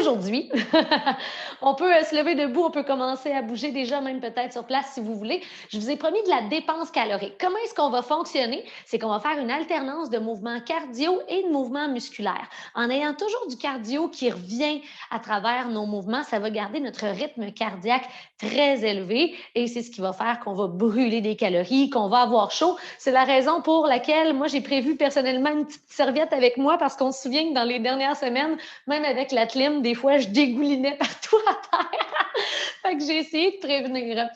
aujourd'hui, on peut se lever debout, on peut commencer à bouger déjà, même peut-être sur place si vous voulez. Je vous ai promis de la dépense calorique. Comment est-ce qu'on va fonctionner? C'est qu'on va faire une alternance de mouvements cardio et de mouvements musculaires. En ayant toujours du cardio qui revient à travers nos mouvements, ça va garder notre rythme cardiaque très élevé et c'est ce qui va faire qu'on va brûler des calories, qu'on va avoir chaud. C'est la raison pour laquelle moi, j'ai prévu personnellement une petite serviette avec moi parce qu'on se souvient que dans les dernières semaines, même avec la clim, des fois, je dégoulinais partout à terre. Fait que j'ai essayé de prévenir.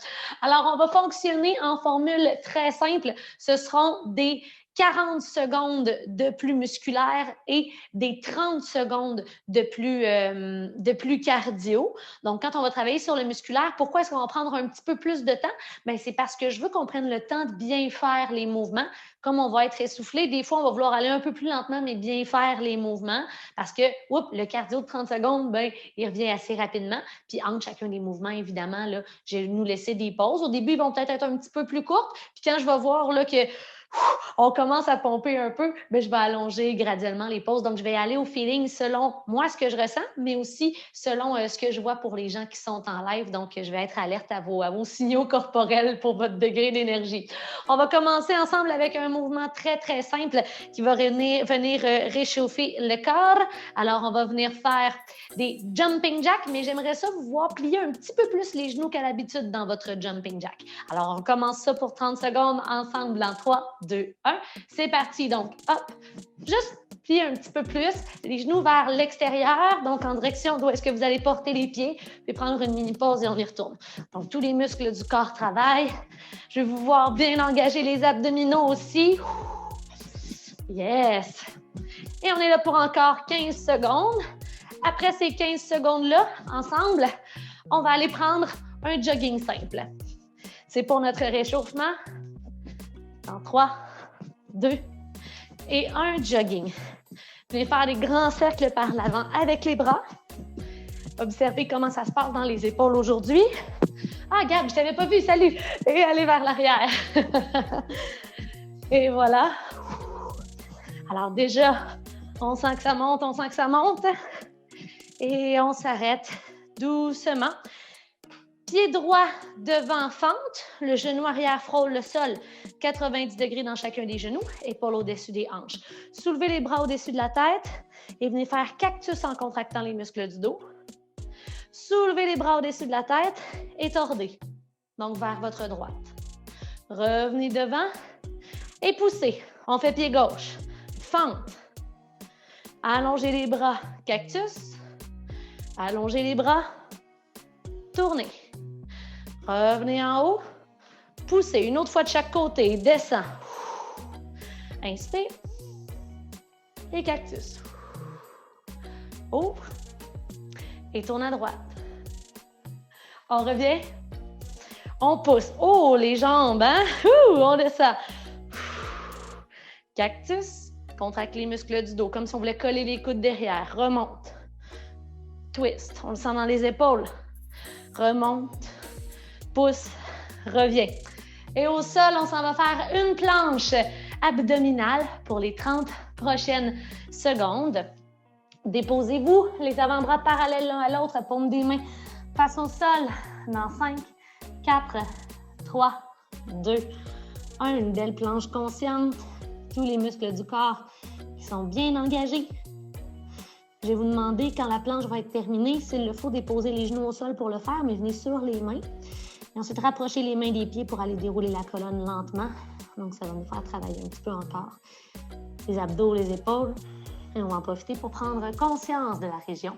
Alors, on va fonctionner en formule très simple. Ce seront des 40 secondes de plus musculaire et des 30 secondes de plus cardio. Donc, quand on va travailler sur le musculaire, pourquoi est-ce qu'on va prendre un petit peu plus de temps? Bien, c'est parce que je veux qu'on prenne le temps de bien faire les mouvements. Comme on va être essoufflé, des fois, on va vouloir aller un peu plus lentement, mais bien faire les mouvements parce que le cardio de 30 secondes, bien, il revient assez rapidement. Puis, entre chacun des mouvements, évidemment, là, je vais nous laisser des pauses. Au début, ils vont peut-être être un petit peu plus courtes. Puis, quand je vais voir là, que on commence à pomper un peu, mais je vais allonger graduellement les pauses. Donc, je vais aller au feeling selon moi, ce que je ressens, mais aussi selon ce que je vois pour les gens qui sont en live. Donc, je vais être alerte à vos signaux corporels pour votre degré d'énergie. On va commencer ensemble avec un mouvement très, très simple qui va venir réchauffer le corps. Alors, on va venir faire des jumping jacks, mais j'aimerais ça vous voir plier un petit peu plus les genoux qu'à l'habitude dans votre jumping jack. Alors, on commence ça pour 30 secondes ensemble en 3, 2, 1. C'est parti. Donc, hop, juste plier un petit peu plus, les genoux vers l'extérieur, donc en direction d'où est-ce que vous allez porter les pieds, puis prendre une mini pause et on y retourne. Donc, tous les muscles du corps travaillent. Je vais vous voir bien engager les abdominaux aussi. Yes! Et on est là pour encore 15 secondes. Après ces 15 secondes-là, ensemble, on va aller prendre un jogging simple. C'est pour notre réchauffement. En 3, 2 et 1, jogging. Venez faire des grands cercles par l'avant avec les bras. Observez comment ça se passe dans les épaules aujourd'hui. Ah, Gab, je t'avais pas vu, salut! Et allez vers l'arrière. Et voilà. Alors déjà, on sent que ça monte, on sent que ça monte. Et on s'arrête doucement. Pied droit devant fente, le genou arrière frôle le sol, 90 degrés dans chacun des genoux, épaules au-dessus des hanches. Soulevez les bras au-dessus de la tête et venez faire cactus en contractant les muscles du dos. Soulevez les bras au-dessus de la tête et tordez, donc vers votre droite. Revenez devant et poussez. On fait pied gauche, fente. Allongez les bras, cactus. Allongez les bras, tournez. Revenez en haut, poussez. Une autre fois de chaque côté, descend. Inspire et cactus. Ouvre et tourne à droite. On revient. On pousse. Oh, les jambes, hein? On descend. Cactus, contracte les muscles du dos, comme si on voulait coller les coudes derrière. Remonte. Twist. On le sent dans les épaules. Remonte. Pousse. Revient. Et au sol, on s'en va faire une planche abdominale pour les 30 prochaines secondes. Déposez-vous les avant-bras parallèles l'un à l'autre, paume des mains face au sol. Dans 5, 4, 3, 2, 1. Une belle planche consciente. Tous les muscles du corps qui sont bien engagés. Je vais vous demander, quand la planche va être terminée, s'il le faut, déposer les genoux au sol pour le faire, mais venez sur les mains. Et ensuite, rapprochez les mains des pieds pour aller dérouler la colonne lentement. Donc, ça va nous faire travailler un petit peu encore les abdos, les épaules. Et on va en profiter pour prendre conscience de la région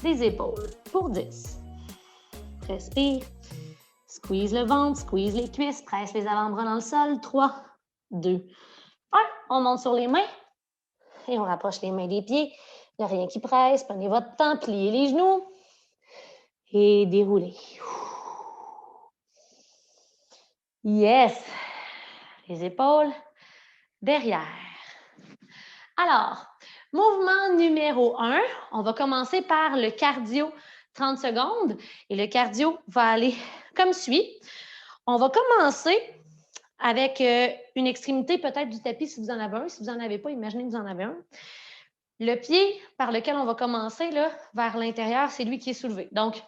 des épaules. Pour 10. Respire. Squeeze le ventre, squeeze les cuisses, presse les avant-bras dans le sol. 3, 2, 1. On monte sur les mains et on rapproche les mains des pieds. Il n'y a rien qui presse. Prenez votre temps, pliez les genoux et déroulez. Yes! Les épaules derrière. Alors, mouvement numéro 1, on va commencer par le cardio 30 secondes et le cardio va aller comme suit. On va commencer avec une extrémité peut-être du tapis si vous en avez un. Si vous n'en avez pas, imaginez que vous en avez un. Le pied par lequel on va commencer, là, vers l'intérieur, c'est lui qui est soulevé. Donc,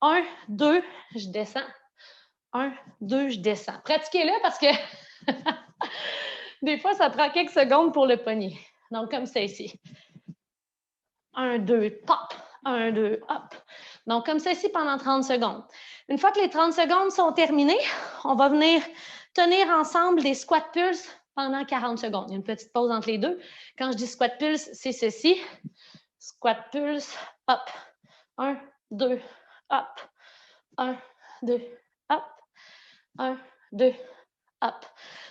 1, 2, je descends. 1, 2, je descends. Pratiquez-le parce que des fois, ça prend quelques secondes pour le pogner. Donc, comme ça ici. 1, 2, pop. 1, 2, hop. Donc, comme ça ici pendant 30 secondes. Une fois que les 30 secondes sont terminées, on va venir tenir ensemble des squat pulse pendant 40 secondes. Il y a une petite pause entre les deux. Quand je dis squat pulse, c'est ceci. Squat pulse, hop. 1, 2, hop. 1, 2, hop. 1, 2, hop.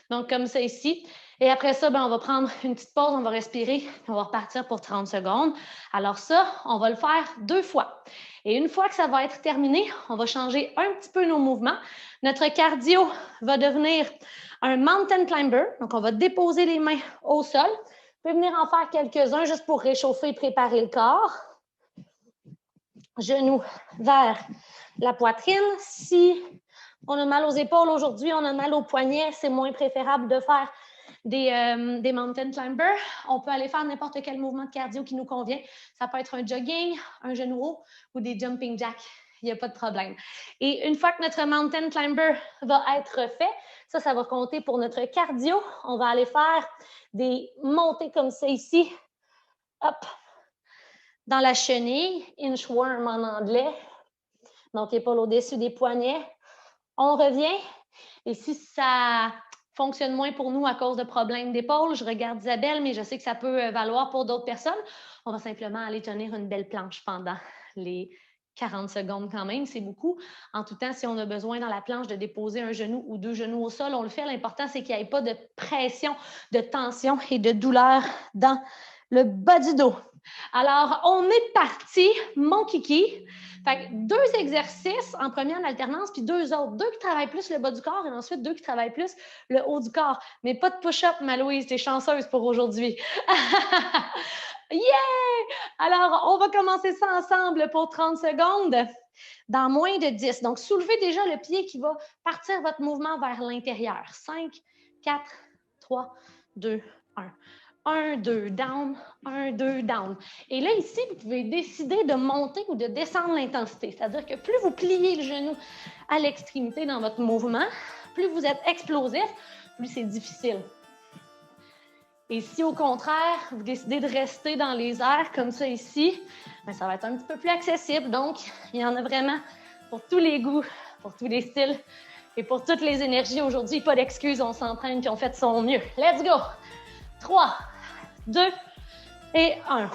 Donc, comme ça ici. Et après ça, on va prendre une petite pause, on va respirer, on va repartir pour 30 secondes. Alors ça, on va le faire 2 fois. Et une fois que ça va être terminé, on va changer un petit peu nos mouvements. Notre cardio va devenir un mountain climber. Donc, on va déposer les mains au sol. Vous pouvez venir en faire quelques-uns juste pour réchauffer et préparer le corps. Genoux vers la poitrine. Si on a mal aux épaules aujourd'hui, on a mal aux poignets, c'est moins préférable de faire des mountain climbers. On peut aller faire n'importe quel mouvement de cardio qui nous convient. Ça peut être un jogging, un genou haut ou des jumping jacks. Il n'y a pas de problème. Et une fois que notre mountain climber va être fait, ça va compter pour notre cardio. On va aller faire des montées comme ça ici. Hop. Dans la chenille, inchworm en anglais. Donc, épaule au-dessus des poignets. On revient. Et si ça fonctionne moins pour nous à cause de problèmes d'épaule, je regarde Isabelle, mais je sais que ça peut valoir pour d'autres personnes. On va simplement aller tenir une belle planche pendant les 40 secondes quand même, c'est beaucoup. En tout temps, si on a besoin dans la planche de déposer un genou ou 2 genoux au sol, on le fait. L'important, c'est qu'il n'y ait pas de pression, de tension et de douleur dans le bas du dos. Alors, on est parti, mon kiki. Fait que 2 exercices en première alternance, puis 2 autres. 2 qui travaillent plus le bas du corps et ensuite 2 qui travaillent plus le haut du corps. Mais pas de push-up, Malouise, t'es chanceuse pour aujourd'hui. Yeah! Alors, on va commencer ça ensemble pour 30 secondes dans moins de 10. Donc, soulevez déjà le pied qui va partir votre mouvement vers l'intérieur. 5, 4, 3, 2, 1. 1, 2, down, 1, 2, down. Et là, ici, vous pouvez décider de monter ou de descendre l'intensité. C'est-à-dire que plus vous pliez le genou à l'extrémité dans votre mouvement, plus vous êtes explosif, plus c'est difficile. Et si, au contraire, vous décidez de rester dans les airs comme ça ici, ça va être un petit peu plus accessible. Donc, il y en a vraiment pour tous les goûts, pour tous les styles et pour toutes les énergies aujourd'hui. Pas d'excuses, on s'entraîne et on fait de son mieux. Let's go! 3, 2 et 1.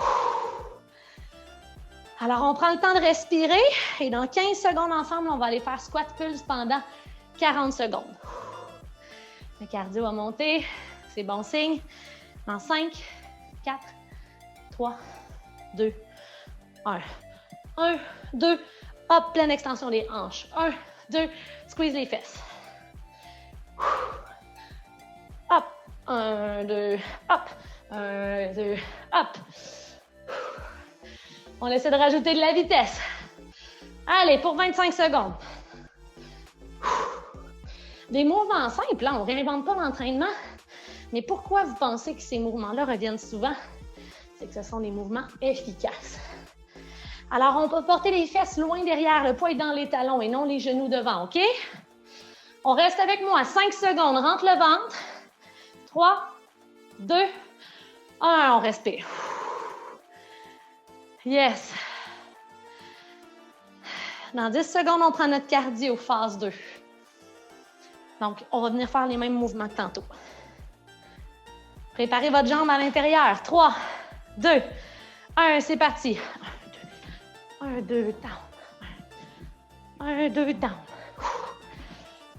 Alors, on prend le temps de respirer et dans 15 secondes ensemble, on va aller faire squat pulse pendant 40 secondes. Le cardio a monté, c'est bon signe. Dans 5, 4, 3, 2, 1. 1, 2, hop, pleine extension des hanches. 1, 2, squeeze les fesses. Hop, 1, 2, hop. 1, 2, hop. On essaie de rajouter de la vitesse. Allez, pour 25 secondes. Des mouvements simples, hein? On ne réinvente pas l'entraînement. Mais pourquoi vous pensez que ces mouvements-là reviennent souvent? C'est que ce sont des mouvements efficaces. Alors, on peut porter les fesses loin derrière, le poids est dans les talons et non les genoux devant, OK? On reste avec moi. 5 secondes, rentre le ventre. 3, 2, 1, on respire. Yes. Dans 10 secondes, on prend notre cardio, phase 2. Donc, on va venir faire les mêmes mouvements que tantôt. Préparez votre jambe à l'intérieur. 3, 2, 1, c'est parti. 1, 2, down. 1, 2, down.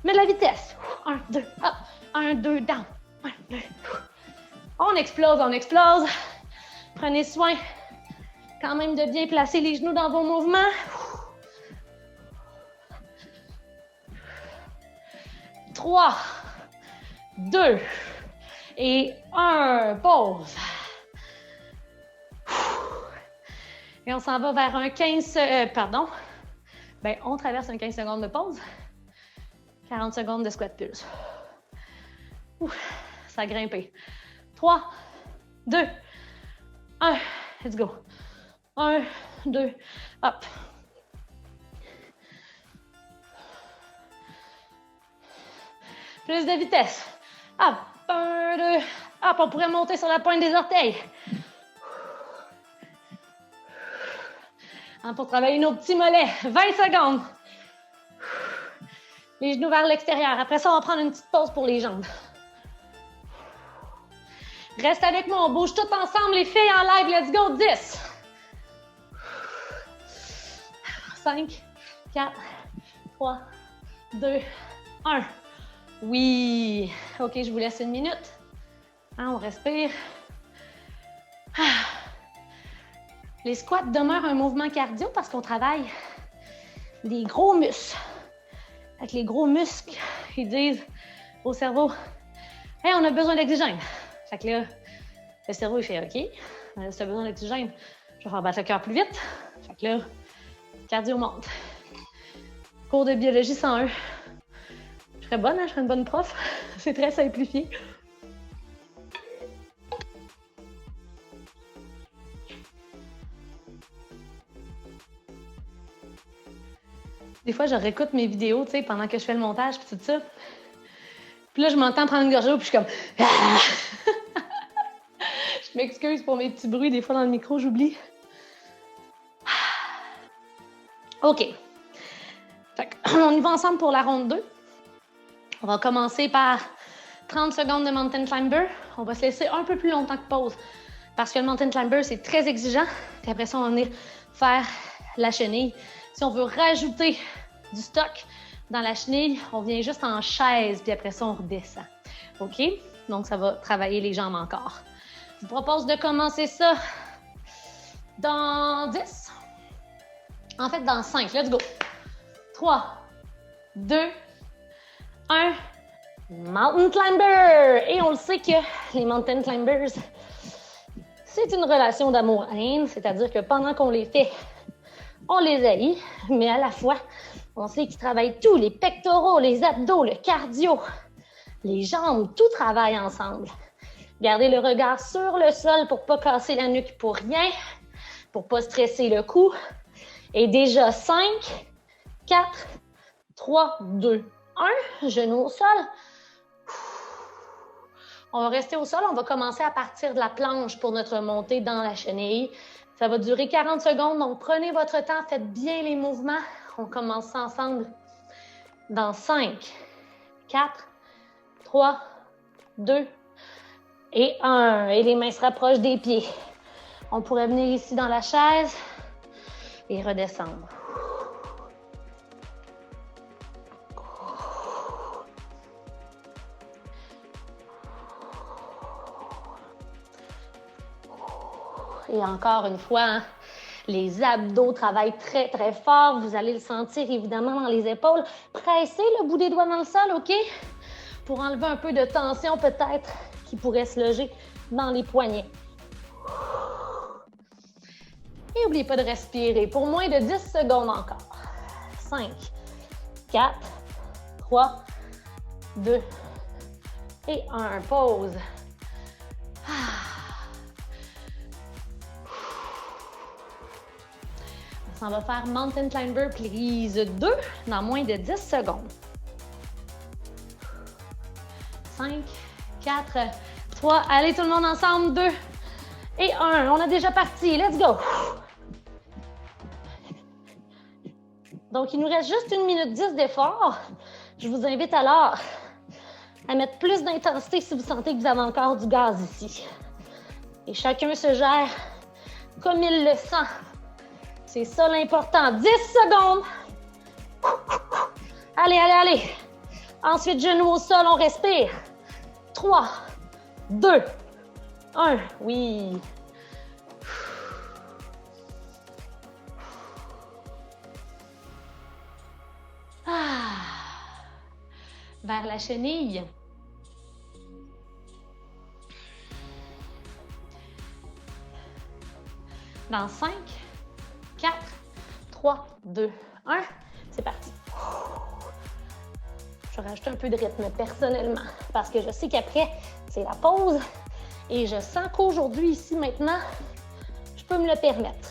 Mets de la vitesse. 1, 2, up. 1, 2, down. 1, 2. On explose, on explose. Prenez soin quand même de bien placer les genoux dans vos mouvements. 3, 2 et 1. Pause. Et on s'en va vers un 15... on traverse un 15 secondes de pause. 40 secondes de squat pulse. Ça a grimpé. 3, 2, 1. Let's go. 1, 2, hop. Plus de vitesse. Hop, 1, 2, hop, on pourrait monter sur la pointe des orteils. Pour travailler nos petits mollets. 20 secondes. Les genoux vers l'extérieur. Après ça, on va prendre une petite pause pour les jambes. Reste avec moi, on bouge tout ensemble, les filles en live. Let's go, 10. 5, 4, 3, 2, 1. Oui. OK, je vous laisse une minute. On respire. Les squats demeurent un mouvement cardio parce qu'on travaille des gros muscles. Avec les gros muscles, ils disent au cerveau, « Hey, on a besoin d'oxygène. » Fait que là, le cerveau, il fait, « OK, si tu as besoin d'oxygène, je vais faire battre le cœur plus vite. » Fait que là, cardio monte. Cours de biologie 101. Je serais bonne, hein? Je serais une bonne prof. C'est très simplifié. Des fois, je réécoute mes vidéos, tu sais, pendant que je fais le montage, puis tout ça. Puis là, je m'entends prendre une gorgée d'eau, puis je suis comme... Ah! Je m'excuse pour mes petits bruits, des fois dans le micro, j'oublie. OK. Fait on y va ensemble pour la ronde 2. On va commencer par 30 secondes de mountain climber. On va se laisser un peu plus longtemps que pause, parce que le mountain climber, c'est très exigeant. Puis après ça, on va venir faire la chenille. Si on veut rajouter du stock dans la chenille, on vient juste en chaise, puis après ça, on redescend. OK? Donc, ça va travailler les jambes encore. Je vous propose de commencer ça dans 10. En fait, dans 5. Let's go. 3, 2, 1. Mountain climber! Et on le sait que les mountain climbers, c'est une relation d'amour-haine, c'est-à-dire que pendant qu'on les fait, on les haït, mais à la fois, on sait qu'ils travaillent tout, les pectoraux, les abdos, le cardio, les jambes, tout travaille ensemble. Gardez le regard sur le sol pour ne pas casser la nuque pour rien, pour ne pas stresser le cou. Et déjà 5, 4, 3, 2, 1, genou au sol. On va rester au sol, on va commencer à partir de la planche pour notre montée dans la chenille. Ça va durer 40 secondes, donc prenez votre temps, faites bien les mouvements. On commence ça ensemble dans 5, 4, 3, 2 et 1. Et les mains se rapprochent des pieds. On pourrait venir ici dans la chaise et redescendre. Et encore une fois, hein, les abdos travaillent très, très fort. Vous allez le sentir évidemment dans les épaules. Pressez le bout des doigts dans le sol, OK? Pour enlever un peu de tension peut-être qui pourrait se loger dans les poignets. Et n'oubliez pas de respirer pour moins de 10 secondes encore. 5, 4, 3, 2 et 1. Pause. On va faire Mountain Climber prise 2 dans moins de 10 secondes. 5, 4, 3, allez tout le monde ensemble, 2 et 1. On a déjà parti, let's go! Donc, il nous reste juste 1 minute 10 d'effort. Je vous invite alors à mettre plus d'intensité si vous sentez que vous avez encore du gaz ici. Et chacun se gère comme il le sent. C'est ça l'important. 10 secondes. Allez, allez, allez. Ensuite, genoux au sol, on respire. 3, 2, 1. Oui. Vers la chenille. Dans 5, 4, 3, 2, 1. C'est parti. Je vais rajouter un peu de rythme personnellement parce que je sais qu'après, c'est la pause et je sens qu'aujourd'hui, ici, maintenant, je peux me le permettre.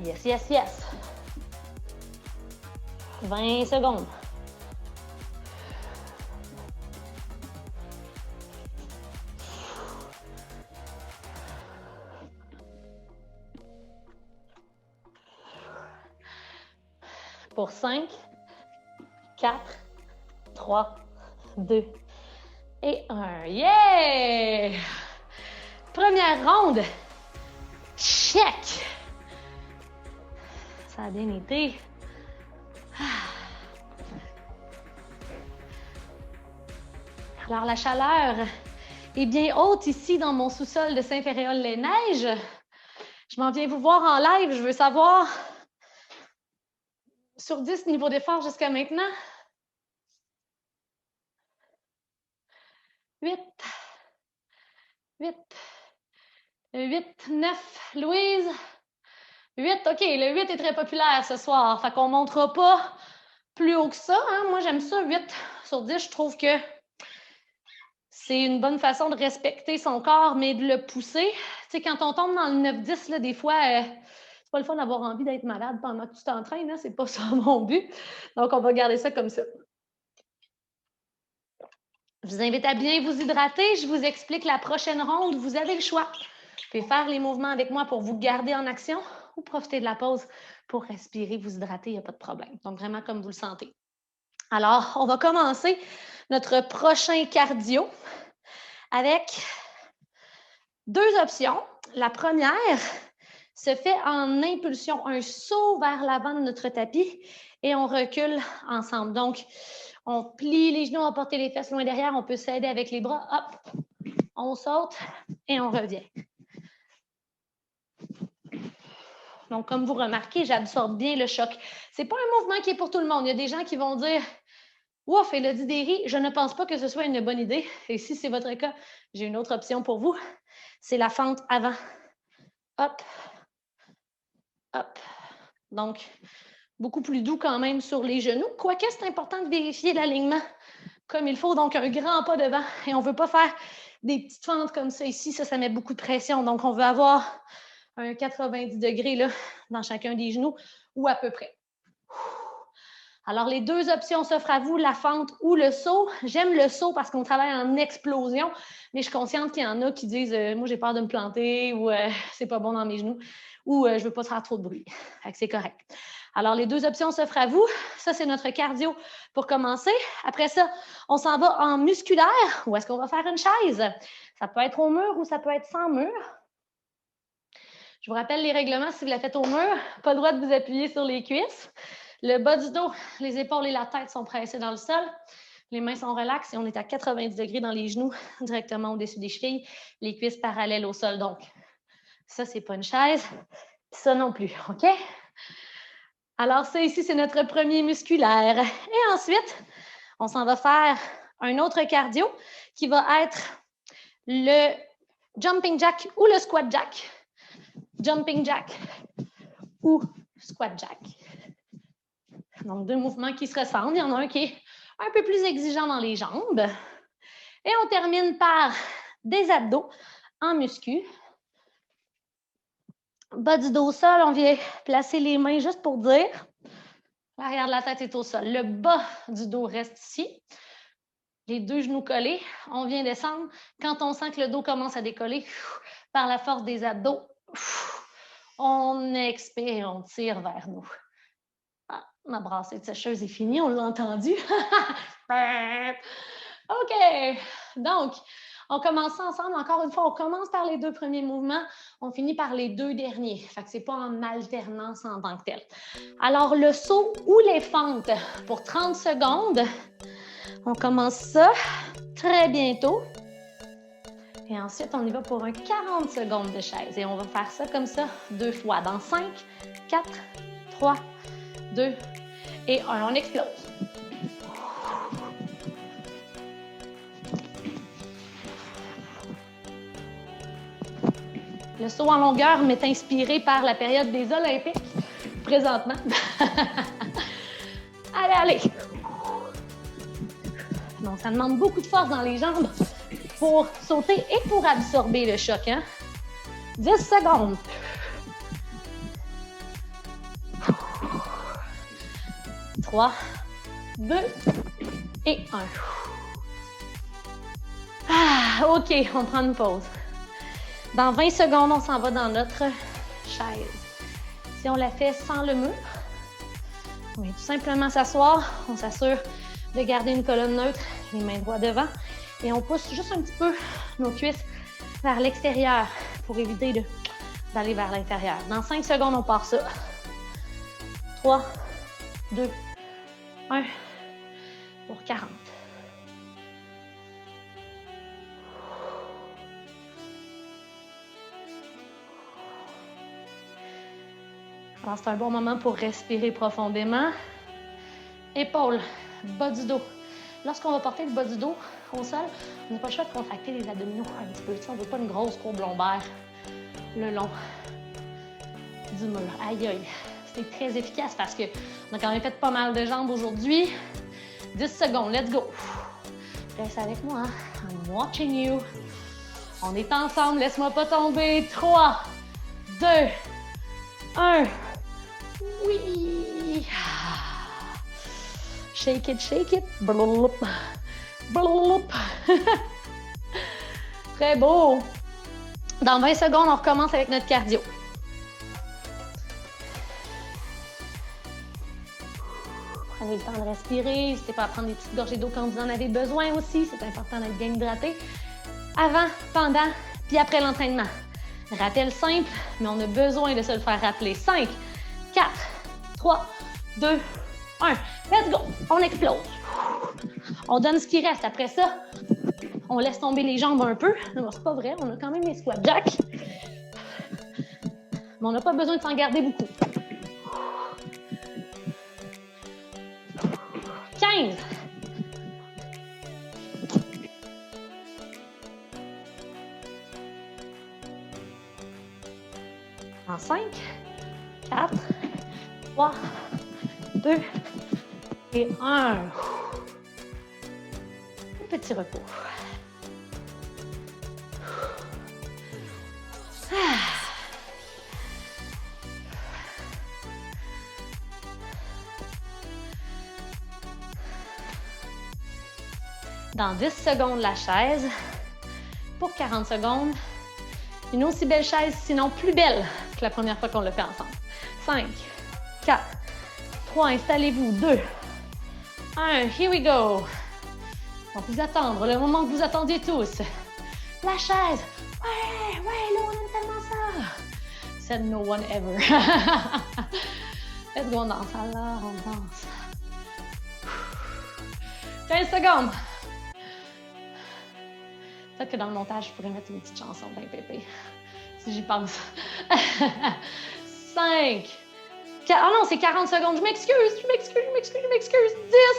Yes, yes, yes. 20 secondes. Pour 5, 4, 3, 2 et 1. Yeah! Première ronde. Check! Ça a bien été. Alors, la chaleur est bien haute ici dans mon sous-sol de Saint-Féréol-les-Neiges. Je m'en viens vous voir en live. Je veux savoir, sur 10 niveau d'effort jusqu'à maintenant, 8, 8, 8, 9, Louise, 8, OK, le 8 est très populaire ce soir, fait qu'on ne montera pas plus haut que ça, hein? Moi, j'aime ça, 8 sur 10, je trouve que c'est une bonne façon de respecter son corps, mais de le pousser. Tu sais, quand on tombe dans le 9-10, là, des fois, c'est pas le fun d'avoir envie d'être malade pendant que tu t'entraînes, hein? C'est pas ça mon but. Donc, on va garder ça comme ça. Je vous invite à bien vous hydrater. Je vous explique la prochaine ronde. Vous avez le choix. Vous pouvez faire les mouvements avec moi pour vous garder en action ou profiter de la pause pour respirer, vous hydrater, il n'y a pas de problème. Donc, vraiment comme vous le sentez. Alors, on va commencer notre prochain cardio avec 2 options. La première se fait en impulsion, un saut vers l'avant de notre tapis et on recule ensemble. Donc, on plie les genoux, on porte les fesses loin derrière, on peut s'aider avec les bras. Hop, on saute et on revient. Donc, comme vous remarquez, j'absorbe bien le choc. Ce n'est pas un mouvement qui est pour tout le monde. Il y a des gens qui vont dire « Ouf, Élodie Derry, je ne pense pas que ce soit une bonne idée. » Et si c'est votre cas, j'ai une autre option pour vous. C'est la fente avant. Hop, hop. Donc, beaucoup plus doux quand même sur les genoux. Quoique, c'est important de vérifier l'alignement comme il faut. Donc, un grand pas devant. Et on ne veut pas faire des petites fentes comme ça ici. Ça met beaucoup de pression. Donc, on veut avoir un 90 degrés là, dans chacun des genoux ou à peu près. Alors, les 2 options s'offrent à vous, la fente ou le saut. J'aime le saut parce qu'on travaille en explosion, mais je suis consciente qu'il y en a qui disent moi, j'ai peur de me planter ou c'est pas bon dans mes genoux ou je veux pas faire trop de bruit. Fait que c'est correct. Alors, les 2 options s'offrent à vous. Ça, c'est notre cardio pour commencer. Après ça, on s'en va en musculaire ou est-ce qu'on va faire une chaise? Ça peut être au mur ou ça peut être sans mur. Je vous rappelle les règlements, si vous la faites au mur, pas le droit de vous appuyer sur les cuisses. Le bas du dos, les épaules et la tête sont pressées dans le sol. Les mains sont relaxes et on est à 90 degrés dans les genoux, directement au-dessus des chevilles, les cuisses parallèles au sol. Donc, ça, c'est pas une chaise, puis ça non plus, OK? Alors, ça ici, c'est notre premier musculaire. Et ensuite, on s'en va faire un autre cardio qui va être le jumping jack ou le squat jack. Jumping jack ou squat jack. Donc, 2 mouvements qui se ressemblent. Il y en a un qui est un peu plus exigeant dans les jambes. Et on termine par des abdos en muscu. Bas du dos au sol, on vient placer les mains juste pour dire. L'arrière de la tête est au sol. Le bas du dos reste ici. Les 2 genoux collés. On vient descendre. Quand on sent que le dos commence à décoller, par la force des abdos, on expire, on tire vers nous. Ah, ma brassée de sécheuse est finie, on l'a entendu. OK. Donc, on commence ensemble. Encore une fois, on commence par les 2 premiers mouvements. On finit par les 2 derniers. Fait que ce n'est pas en alternance en tant que tel. Alors, le saut ou les fentes pour 30 secondes. On commence ça très bientôt. Et ensuite, on y va pour un 40 secondes de chaise. Et on va faire ça comme ça 2 fois. Dans 5, 4, 3, 2 et 1. On explose. Le saut en longueur m'est inspiré par la période des Olympiques, présentement. Allez, allez. Donc, ça demande beaucoup de force dans les jambes pour sauter et pour absorber le choc. Hein? 10 secondes. 3, 2 et 1. Ah, OK, on prend une pause. Dans 20 secondes, on s'en va dans notre chaise. Si on la fait sans le mur, on vient tout simplement s'asseoir. On s'assure de garder une colonne neutre, les mains droites devant. Et on pousse juste un petit peu nos cuisses vers l'extérieur pour éviter d'aller vers l'intérieur. Dans 5 secondes, on part ça. 3, 2, 1 pour 40. Alors, c'est un bon moment pour respirer profondément. Épaules, bas du dos. Lorsqu'on va porter le bas du dos au sol, on n'a pas le choix de contracter les abdominaux un petit peu. On ne veut pas une grosse courbe lombaire le long du mur. Aïe, aïe. C'est très efficace parce qu'on a quand même fait pas mal de jambes aujourd'hui. 10 secondes, let's go. Reste avec moi. I'm watching you. On est ensemble, laisse-moi pas tomber. 3, 2, 1. Oui! Shake it, shake it. Blablabla. Blablabla. Très beau. Dans 20 secondes, on recommence avec notre cardio. Prenez le temps de respirer. N'hésitez pas à prendre des petites gorgées d'eau quand vous en avez besoin aussi. C'est important d'être bien hydraté. Avant, pendant, puis après l'entraînement. Rappel simple, mais on a besoin de se le faire rappeler. 5, 4, 3, 2, 1. Let's go! On explose. On donne ce qui reste. Après ça, on laisse tomber les jambes un peu. Non, c'est pas vrai. On a quand même les squat jacks. Mais on n'a pas besoin de s'en garder beaucoup. 15. En 5, 4, 3, 2 et 1. Petit repos. Dans 10 secondes, la chaise. Pour 40 secondes, une aussi belle chaise, sinon plus belle que la première fois qu'on l'a fait ensemble. 5, 4, 3, installez-vous, 2, 1, here we go. On va vous attendre, le moment que vous attendiez tous. La chaise. Ouais, là, on aime tellement ça. Said no one ever. Let's go, on danse. Alors, on danse. 15 secondes. Peut-être que dans le montage, je pourrais mettre une petite chanson bien pépé, si j'y pense. 5, 4, ah non, c'est 40 secondes. Je m'excuse.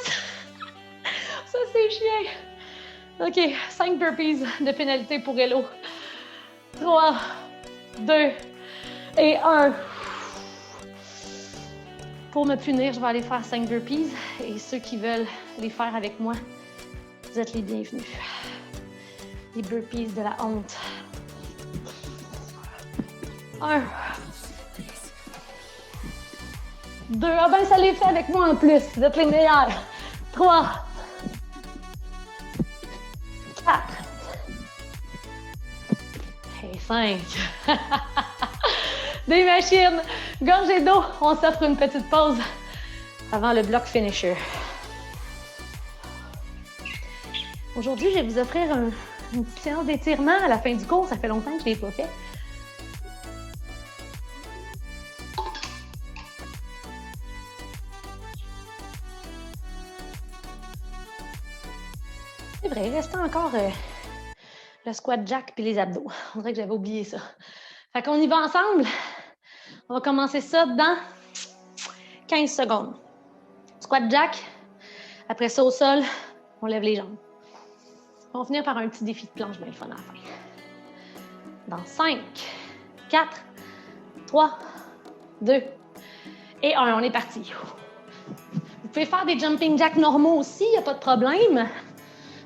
10. Ça, c'est chiant. OK, 5 burpees de pénalité pour Hello. 3, 2 et 1. Pour me punir, je vais aller faire 5 burpees. Et ceux qui veulent les faire avec moi, vous êtes les bienvenus. Les burpees de la honte. 1. 2. Ah ben, ça les fait avec moi en plus. Vous êtes les meilleurs. 3. 4. Et 5. Des machines. Gorgée d'eau. On s'offre une petite pause avant le bloc finisher. Aujourd'hui, je vais vous offrir une petite séance d'étirement à la fin du cours. Ça fait longtemps que je ne l'ai pas fait. C'est vrai, il restait encore le squat jack puis les abdos. On dirait que j'avais oublié ça. Fait qu'on y va ensemble. On va commencer ça dans 15 secondes. Squat jack. Après ça, au sol, on lève les jambes. On va finir par un petit défi de planche bien le fun à la fin. Dans 5, 4, 3, 2 et 1. On est parti. Vous pouvez faire des jumping jacks normaux aussi, il n'y a pas de problème.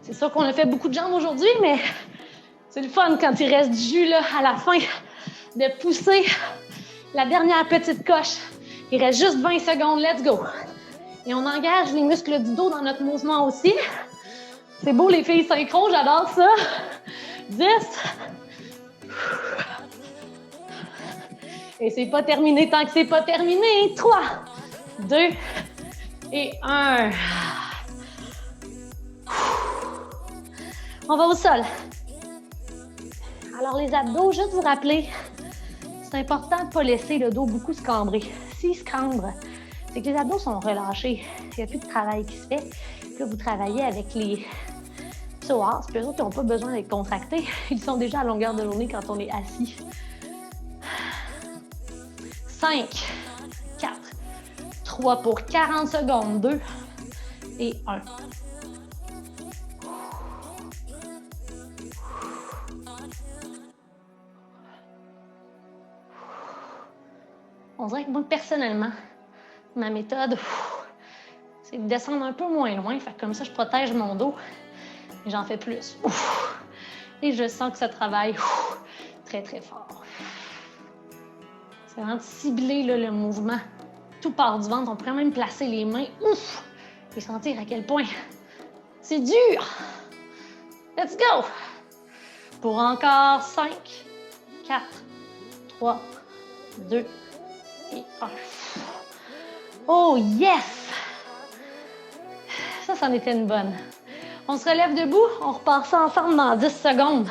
C'est sûr qu'on a fait beaucoup de jambes aujourd'hui, mais c'est le fun quand il reste du jus là, à la fin de pousser la dernière petite coche. Il reste juste 20 secondes. Let's go! Et on engage les muscles du dos dans notre mouvement aussi. C'est beau les filles synchro, j'adore ça. 10. Et c'est pas terminé tant que c'est pas terminé. 3, 2 et 1. On va au sol. Alors les abdos, juste vous rappeler, c'est important de ne pas laisser le dos beaucoup se cambrer. S'il se cambre, c'est que les abdos sont relâchés. Il n'y a plus de travail qui se fait. Puis vous travaillez avec les psoas, puis eux autres, ils n'ont pas besoin d'être contractés. Ils sont déjà à longueur de journée quand on est assis. 5, 4, 3 pour 40 secondes, 2 et 1. On dirait que moi, personnellement, ma méthode, c'est de descendre un peu moins loin. Fait que comme ça, je protège mon dos et j'en fais plus. Et je sens que ça travaille très, très fort. C'est vraiment de cibler là, le mouvement. Tout part du ventre. On pourrait même placer les mains et sentir à quel point c'est dur. Let's go! Pour encore 5, 4, 3, 2 et 1. Oh yes! Ça, c'en était une bonne. On se relève debout, on repart ça ensemble dans 10 secondes.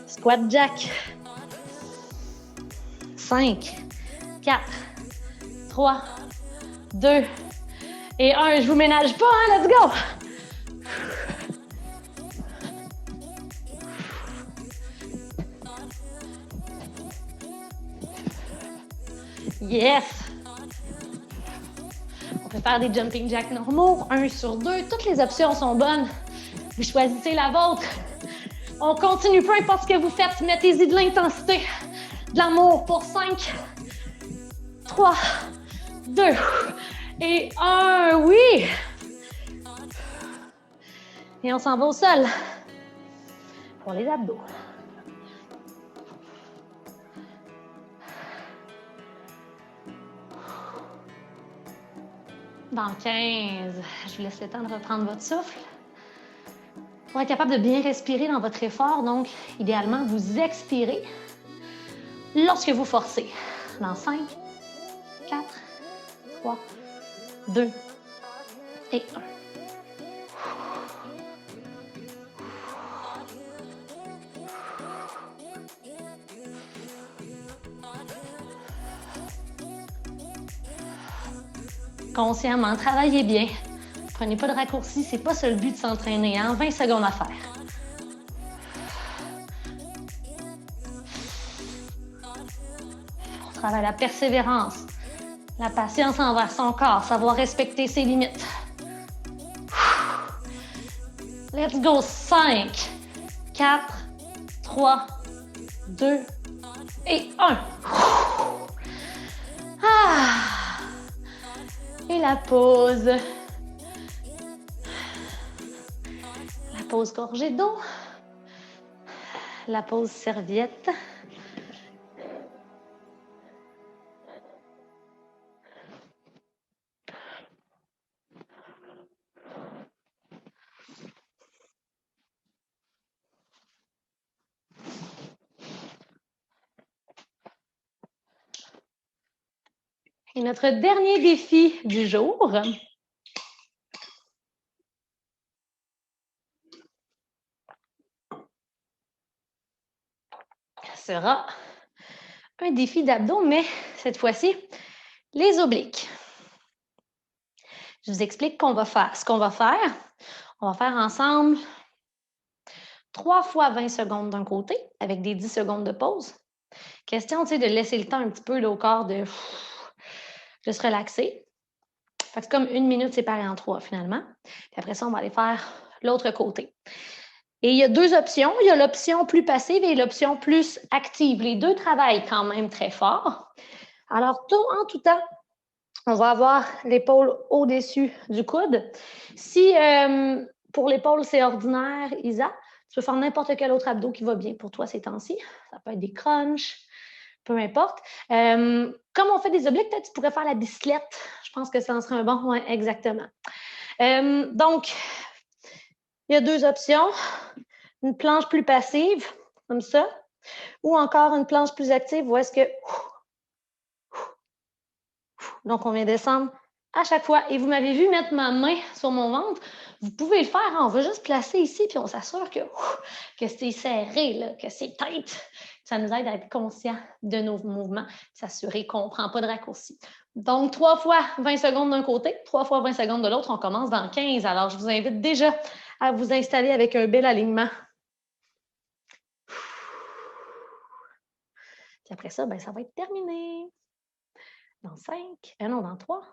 Squat jack. 5, 4, 3, 2 et 1. Je vous ménage pas, hein? Let's go! Yes! On peut faire des jumping jacks normaux, 1 sur 2. Toutes les options sont bonnes. Vous choisissez la vôtre. On continue, peu importe ce que vous faites, mettez-y de l'intensité, de l'amour pour 5, 3, 2 et 1. Oui! Et on s'en va au sol pour les abdos. Dans 15, je vous laisse le temps de reprendre votre souffle. Pour être capable de bien respirer dans votre effort, donc, idéalement, vous expirez lorsque vous forcez. Dans 5, 4, 3, 2 et 1. Consciemment, travaillez bien. Prenez pas de raccourcis, c'est pas ça le but de s'entraîner, hein? 20 secondes à faire. On travaille la persévérance, la patience envers son corps, savoir respecter ses limites. Let's go! 5, 4, 3, 2 et 1. Ah! Et la pause. La pause gorgée d'eau. La pause serviette. Et notre dernier défi du jour sera un défi d'abdos, mais cette fois-ci, les obliques. Je vous explique ce qu'on va faire. On va faire ensemble 3 fois 20 secondes d'un côté, avec des 10 secondes de pause. Question, de laisser le temps un petit peu là, au corps de se relaxer. C'est comme 1 minute séparée en 3 finalement. Puis après ça, on va aller faire l'autre côté. Et il y a 2 options. Il y a l'option plus passive et l'option plus active. Les deux travaillent quand même très fort. Alors, en tout temps, On va avoir l'épaule au-dessus du coude. Si pour l'épaule, c'est ordinaire, Isa, tu peux faire n'importe quel autre abdo qui va bien pour toi ces temps-ci. Ça peut être des crunchs, peu importe. Comme on fait des obliques, peut-être tu pourrais faire la bicyclette. Je pense que ça en serait un bon. Oui, exactement. Donc, il y a deux options. Une planche plus passive, comme ça, ou encore une planche plus active où est-ce que... Donc, on vient descendre à chaque fois. Et vous m'avez vu mettre ma main sur mon ventre. Vous pouvez le faire. Hein? On va juste placer ici, puis on s'assure que c'est serré, là, que c'est tight. Ça nous aide à être conscient de nos mouvements, s'assurer qu'on ne prend pas de raccourci. Donc, 3 fois 20 secondes d'un côté, 3 fois 20 secondes de l'autre. On commence dans 15. Alors, je vous invite déjà à vous installer avec un bel alignement. Puis après ça, ben, ça va être terminé. Dans 5, non, dans 3,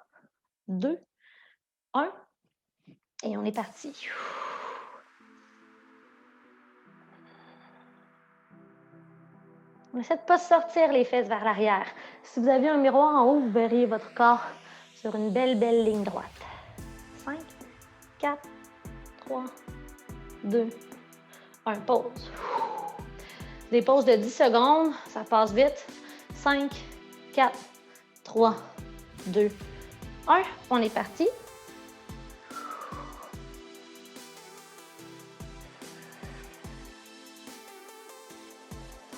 2, 1. Et on est parti. On essaie de ne pas sortir les fesses vers l'arrière. Si vous avez un miroir en haut, vous verriez votre corps sur une belle ligne droite. 5, 4, 3, 2, 1. Pause. Des pauses de 10 secondes, ça passe vite. 5, 4, 3, 2, 1. On est parti.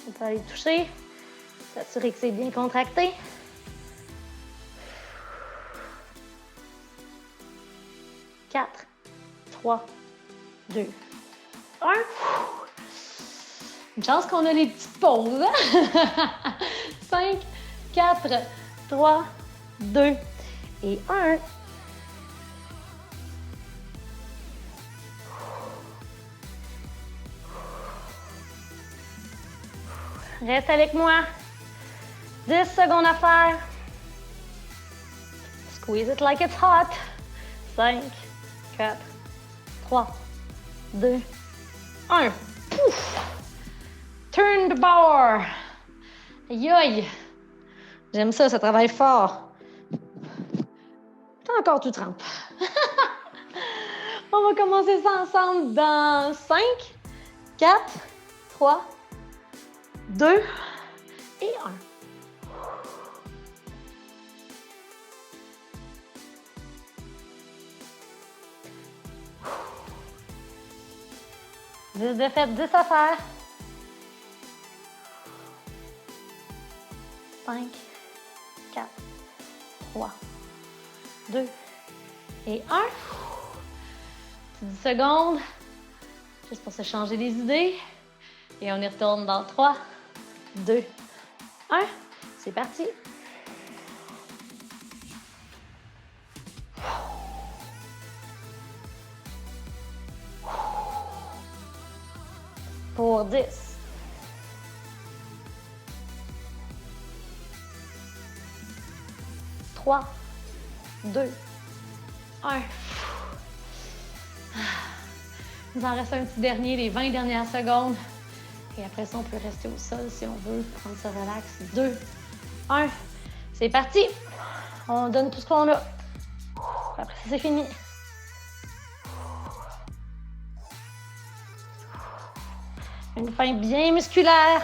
On peut aller toucher, s'assurer que c'est bien contracté. 4, 3, 2, 1. Une chance qu'on a les petites pauses. 5, 4, 3, 2 et 1. Reste avec moi. 10 secondes à faire. Squeeze it like it's hot. 5, 4, 3, 2, 1. Ouf. Turn the bar. Aïe aïe. J'aime ça, ça travaille fort. T'as encore tout trempe. On va commencer ça ensemble dans 5, 4, 3, 2 et 1. Dix de fait, 10 à faire. 5, 4, 3, 2 et 1. 10 secondes, juste pour se changer les idées. Et on y retourne dans 3, 2, 1. C'est parti. Pour 10. 3, 2, 1. Il nous en reste un petit dernier, les 20 dernières secondes. Et après ça, on peut rester au sol si on veut, prendre ce relax. 2, 1. C'est parti. On donne tout ce qu'on a. Après ça, c'est fini. Une fin bien musculaire.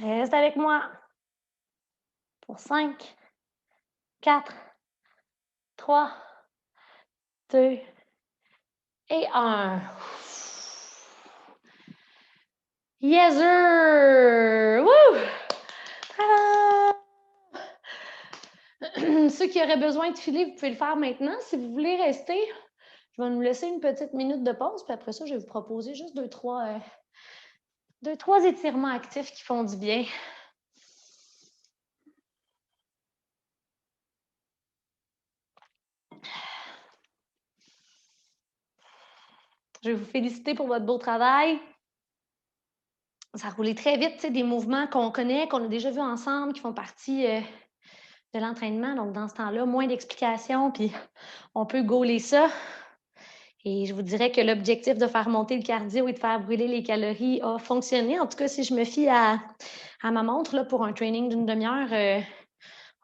Reste avec moi. Pour 5, 4, 3, 2 et 1. Yes, sir! Woo! Ceux qui auraient besoin de filer, vous pouvez le faire maintenant. Si vous voulez rester, je vais nous laisser une petite minute de pause. Puis après ça, je vais vous proposer juste 2-3 étirements actifs qui font du bien. Je vais vous féliciter pour votre beau travail. Ça a roulé très vite, tu sais, des mouvements qu'on connaît, qu'on a déjà vus ensemble, qui font partie de l'entraînement. Donc, dans ce temps-là, moins d'explications, puis on peut gauler ça. Et je vous dirais que l'objectif de faire monter le cardio et de faire brûler les calories a fonctionné. En tout cas, si je me fie à ma montre là, pour un training d'une demi-heure,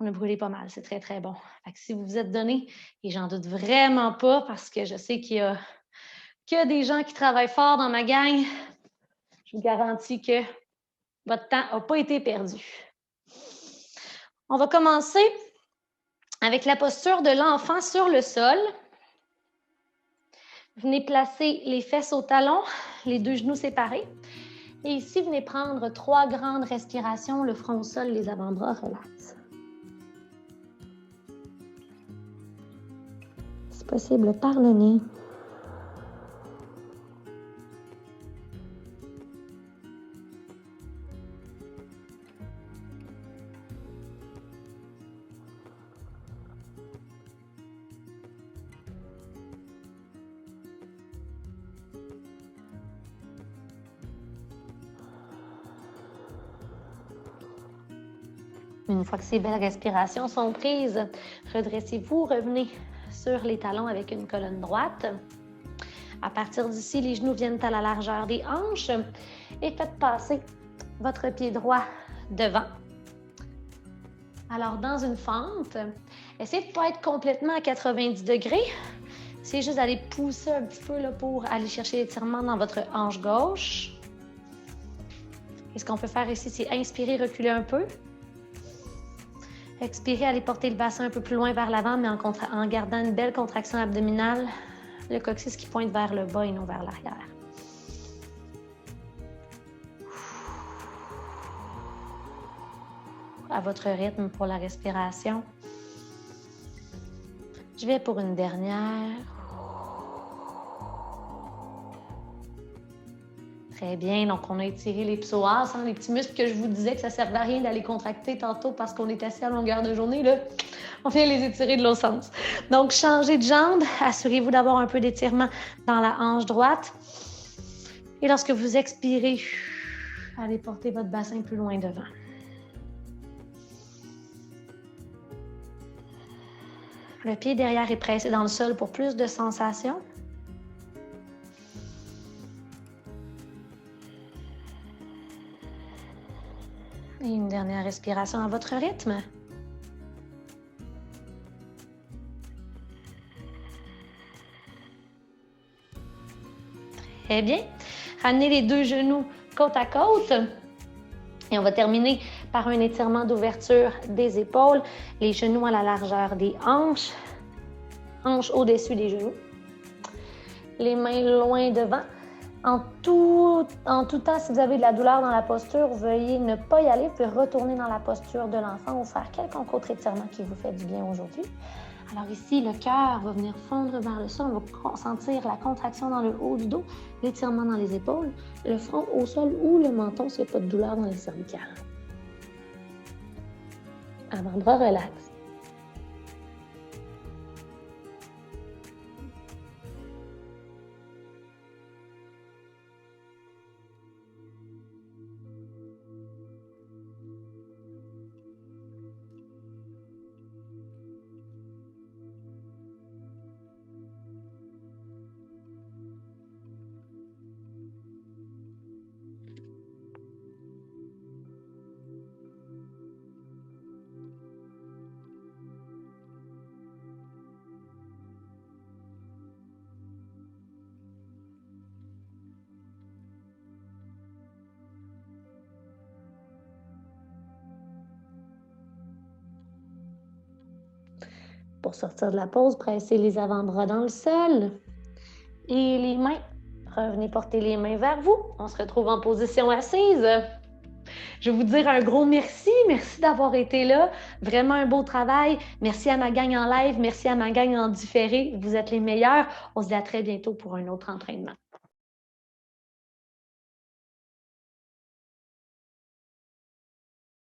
on a brûlé pas mal. C'est très, très bon. Fait que si vous vous êtes donné, et j'en doute vraiment pas parce que je sais qu'il y a des gens qui travaillent fort dans ma gang, je vous garantis que votre temps n'a pas été perdu. On va commencer avec la posture de l'enfant sur le sol. Venez placer les fesses au talon, les deux genoux séparés. Et ici, venez prendre 3 grandes respirations, le front au sol, les avant-bras relax. Si possible, par le nez. Une fois que ces belles respirations sont prises, redressez-vous, revenez sur les talons avec une colonne droite. À partir d'ici, les genoux viennent à la largeur des hanches et faites passer votre pied droit devant. Alors, dans une fente, essayez de ne pas être complètement à 90 degrés. C'est juste d'aller pousser un petit peu là, pour aller chercher l'étirement dans votre hanche gauche. Et ce qu'on peut faire ici, c'est inspirer, reculer un peu. Expirez, allez porter le bassin un peu plus loin vers l'avant, mais en gardant une belle contraction abdominale. Le coccyx qui pointe vers le bas et non vers l'arrière. À votre rythme pour la respiration. Je vais pour une dernière. Très bien, donc on a étiré les psoas, les petits muscles que je vous disais que ça ne servait à rien d'aller contracter tantôt parce qu'on est assis à longueur de journée, là, on vient les étirer de l'autre sens. Donc, changez de jambe, assurez-vous d'avoir un peu d'étirement dans la hanche droite. Et lorsque vous expirez, allez porter votre bassin plus loin devant. Le pied derrière est pressé dans le sol pour plus de sensation. Et une dernière respiration à votre rythme. Très bien. Ramenez les deux genoux côte à côte. Et on va terminer par un étirement d'ouverture des épaules. Les genoux à la largeur des hanches. Hanches au-dessus des genoux. Les mains loin devant. En tout temps, si vous avez de la douleur dans la posture, veuillez ne pas y aller. Vous pouvez retourner dans la posture de l'enfant ou faire quelconque autre étirement qui vous fait du bien aujourd'hui. Alors ici, le cœur va venir fondre vers le sol. On va sentir la contraction dans le haut du dos, l'étirement dans les épaules, le front au sol ou le menton s'il n'y a pas de douleur dans les cervicales. Avant-bras relax. Pour sortir de la pause, pressez les avant-bras dans le sol. Et les mains, revenez porter les mains vers vous. On se retrouve en position assise. Je vais vous dire un gros merci. Merci d'avoir été là. Vraiment un beau travail. Merci à ma gang en live. Merci à ma gang en différé. Vous êtes les meilleurs. On se dit à très bientôt pour un autre entraînement.